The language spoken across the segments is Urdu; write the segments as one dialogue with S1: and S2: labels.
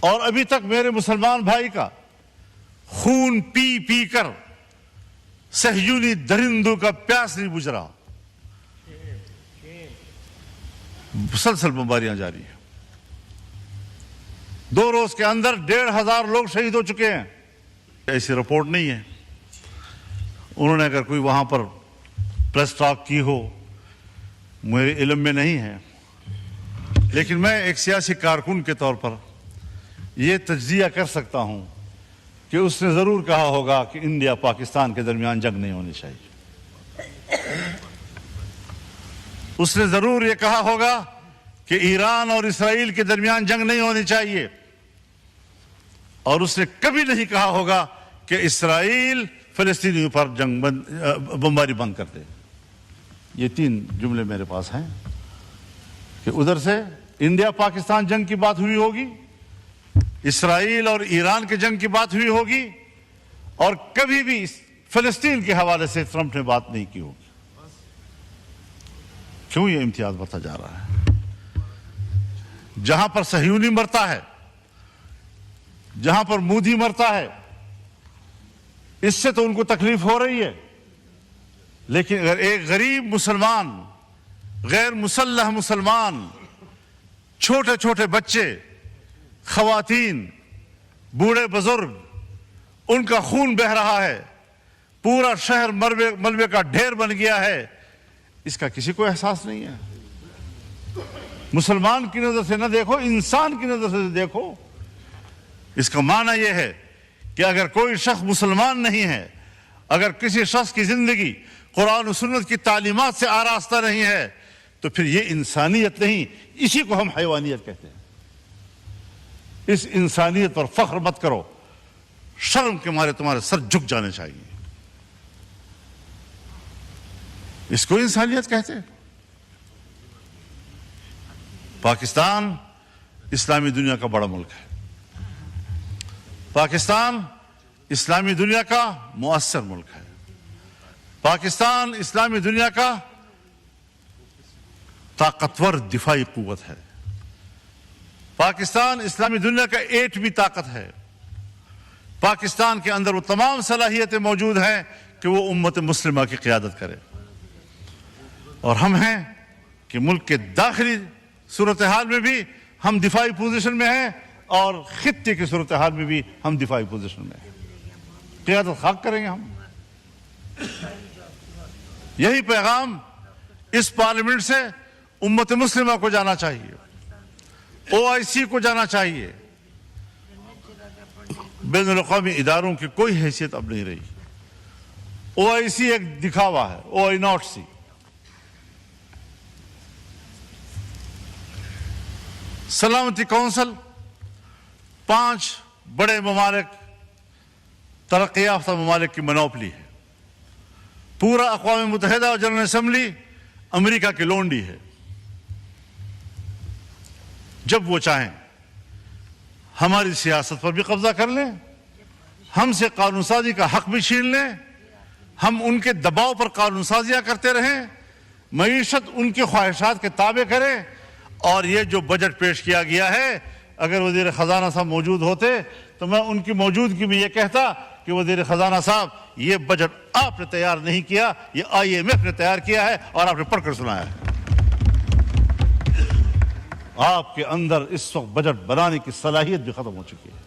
S1: اور ابھی تک میرے مسلمان بھائی کا خون پی پی کر صہیونی درندوں کا پیاس نہیں بجھ رہا. مسلسل بمباریاں جاری ہیں. 2 روز کے اندر 1,500 لوگ شہید ہو چکے ہیں. ایسی رپورٹ نہیں ہے. انہوں نے اگر کوئی وہاں پر پریس ٹاک کی ہو میرے علم میں نہیں ہے، لیکن میں ایک سیاسی کارکن کے طور پر یہ تجزیہ کر سکتا ہوں کہ اس نے ضرور کہا ہوگا کہ انڈیا پاکستان کے درمیان جنگ نہیں ہونی چاہیے. اس نے ضرور یہ کہا ہوگا کہ ایران اور اسرائیل کے درمیان جنگ نہیں ہونی چاہیے. اور اس نے کبھی نہیں کہا ہوگا کہ اسرائیل فلسطینیوں پر بمباری بند کر دے. یہ 3 جملے میرے پاس ہیں کہ ادھر سے انڈیا پاکستان جنگ کی بات ہوئی ہوگی، اسرائیل اور ایران کے جنگ کی بات ہوئی ہوگی، اور کبھی بھی فلسطین کے حوالے سے ٹرمپ نے بات نہیں کی ہوگی. کیوں یہ امتیاز بڑھتا جا رہا ہے؟ جہاں پر صہیونی مرتا ہے، جہاں پر مودی مرتا ہے، اس سے تو ان کو تکلیف ہو رہی ہے. لیکن اگر ایک غریب مسلمان، غیر مسلح مسلمان، چھوٹے چھوٹے بچے، خواتین، بوڑھے بزرگ، ان کا خون بہہ رہا ہے، پورا شہر ملبے کا ڈھیر بن گیا ہے، اس کا کسی کو احساس نہیں ہے. مسلمان کی نظر سے نہ دیکھو، انسان کی نظر سے دیکھو. اس کا معنی یہ ہے کہ اگر کوئی شخص مسلمان نہیں ہے، اگر کسی شخص کی زندگی قرآن و سنت کی تعلیمات سے آراستہ نہیں ہے، تو پھر یہ انسانیت نہیں، اسی کو ہم حیوانیت کہتے ہیں. اس انسانیت پر فخر مت کرو. شرم کے مارے تمہارے سر جھک جانے چاہیے. اس کو انسانیت کہتے ہیں. پاکستان اسلامی دنیا کا بڑا ملک ہے. پاکستان اسلامی دنیا کا مؤثر ملک ہے. پاکستان اسلامی دنیا کا طاقتور دفاعی قوت ہے. پاکستان اسلامی دنیا کا ایٹمی طاقت ہے. پاکستان کے اندر وہ تمام صلاحیتیں موجود ہیں کہ وہ امت مسلمہ کی قیادت کرے. اور ہم ہیں کہ ملک کے داخلی صورتحال میں بھی ہم دفاعی پوزیشن میں ہیں، اور خطے کی صورتحال میں بھی ہم دفاعی پوزیشن میں ہیں. قیادت خاک کریں گے ہم. یہی پیغام اس پارلیمنٹ سے امت مسلمہ کو جانا چاہیے، OIC کو جانا چاہیے. بین الاقوامی اداروں کی کوئی حیثیت اب نہیں رہی. OIC ایک دکھاوا ہے، OIC. سلامتی کونسل 5 بڑے ممالک، ترقی یافتہ ممالک کی منوپلی ہے. پورا اقوام متحدہ اور جنرل اسمبلی امریکہ کی لونڈی ہے. جب وہ چاہیں ہماری سیاست پر بھی قبضہ کر لیں، ہم سے قانون سازی کا حق بھی چھین لیں، ہم ان کے دباؤ پر قانون سازیاں کرتے رہیں، معیشت ان کی خواہشات کے تابع کریں. اور یہ جو بجٹ پیش کیا گیا ہے، اگر وزیر خزانہ صاحب موجود ہوتے تو میں ان کی موجودگی میں یہ کہتا کہ وزیر خزانہ صاحب، یہ بجٹ آپ نے تیار نہیں کیا، یہ IMF نے تیار کیا ہے اور آپ نے پڑھ کر سنایا ہے. آپ کے اندر اس وقت بجٹ بنانے کی صلاحیت بھی ختم ہو چکی ہے.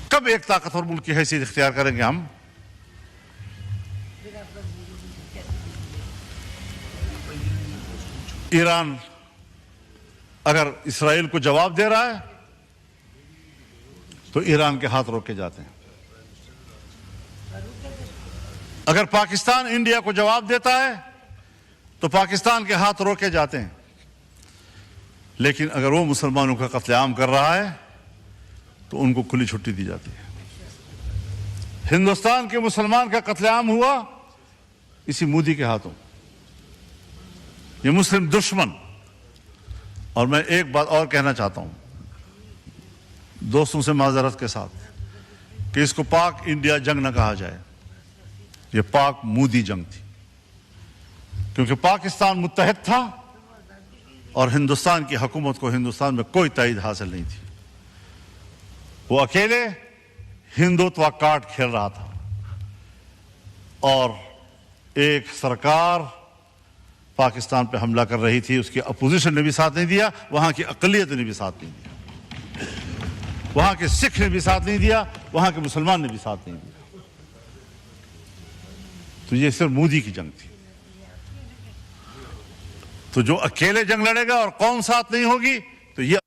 S1: کب ایک طاقتور ملک کی حیثیت اختیار کریں گے ہم؟ ایران اگر اسرائیل کو جواب دے رہا ہے تو ایران کے ہاتھ روکے جاتے ہیں. اگر پاکستان انڈیا کو جواب دیتا ہے تو پاکستان کے ہاتھ روکے جاتے ہیں. لیکن اگر وہ مسلمانوں کا قتل عام کر رہا ہے تو ان کو کھلی چھٹی دی جاتی ہے. ہندوستان کے مسلمان کا قتل عام ہوا اسی مودی کے ہاتھوں. یہ مسلم دشمن. اور میں ایک بات اور کہنا چاہتا ہوں دوستوں سے معذرت کے ساتھ کہ اس کو پاک انڈیا جنگ نہ کہا جائے. یہ پاک مودی جنگ تھی، کیونکہ پاکستان متحد تھا اور ہندوستان کی حکومت کو ہندوستان میں کوئی تائید حاصل نہیں تھی. وہ اکیلے ہندوتوا کارڈ کھیل رہا تھا اور ایک سرکار پاکستان پہ حملہ کر رہی تھی, اس کی اپوزیشن نے بھی ساتھ نہیں دیا, وہاں کی اقلیت نے بھی ساتھ نہیں دیا, وہاں کے سکھ نے بھی ساتھ نہیں دیا, وہاں کے مسلمان نے بھی ساتھ نہیں دیا. تو یہ صرف مودی کی جنگ تھی. تو جو اکیلے جنگ لڑے گا اور قوم ساتھ نہیں ہوگی تو یہ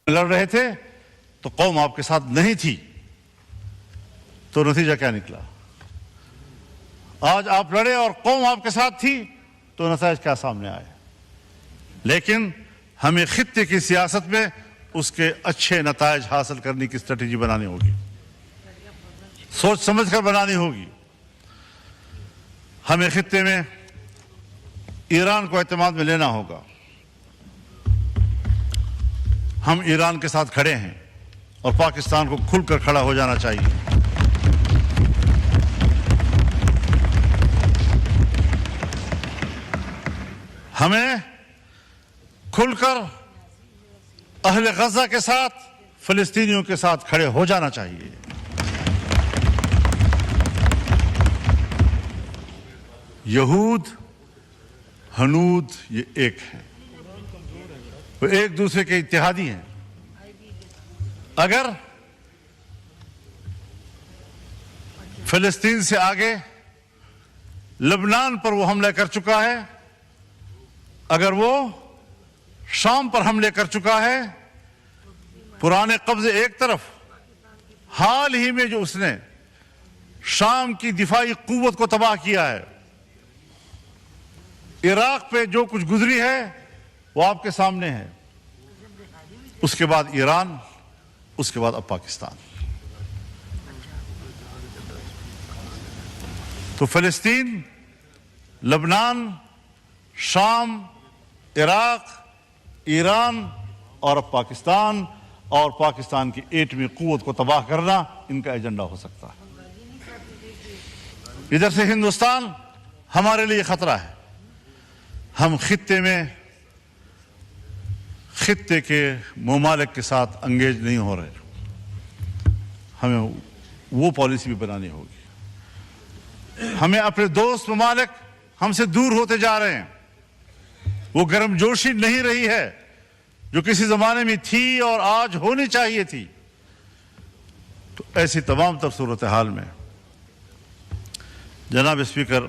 S1: لڑ رہے تھے تو قوم آپ کے ساتھ نہیں تھی. تو نتیجہ کیا نکلا؟ آج آپ لڑے اور قوم آپ کے ساتھ تھی تو نتائج کیا سامنے آئے. لیکن ہمیں خطے کی سیاست میں اس کے اچھے نتائج حاصل کرنے کی اسٹریٹجی بنانی ہوگی, سوچ سمجھ کر بنانی ہوگی. ہمیں خطے میں ایران کو اعتماد میں لینا ہوگا. ہم ایران کے ساتھ کھڑے ہیں اور پاکستان کو کھل کر کھڑا ہو جانا چاہیے. ہمیں کھل کر اہل غزہ کے ساتھ, فلسطینیوں کے ساتھ کھڑے ہو جانا چاہیے. یہود ہنود یہ ایک ہیں, وہ ایک دوسرے کے اتحادی ہیں. اگر فلسطین سے آگے لبنان پر وہ حملہ کر چکا ہے, اگر وہ شام پر حملے کر چکا ہے, پرانے قبضے ایک طرف, حال ہی میں جو اس نے شام کی دفاعی قوت کو تباہ کیا ہے, عراق پہ جو کچھ گزری ہے وہ آپ کے سامنے ہے, اس کے بعد ایران, اس کے بعد اب پاکستان. تو فلسطین, لبنان, شام, عراق, ایران اور اب پاکستان, اور پاکستان کی ایٹمی قوت کو تباہ کرنا ان کا ایجنڈا ہو سکتا ہے. ادھر سے ہندوستان ہمارے لیے خطرہ ہے. ہم خطے کے ممالک کے ساتھ انگیج نہیں ہو رہے. ہمیں وہ پالیسی بھی بنانی ہوگی. ہمیں اپنے دوست ممالک ہم سے دور ہوتے جا رہے ہیں. وہ گرم جوشی نہیں رہی ہے جو کسی زمانے میں تھی اور آج ہونی چاہیے تھی. تو ایسی تمام تر صورتحال میں جناب اسپیکر,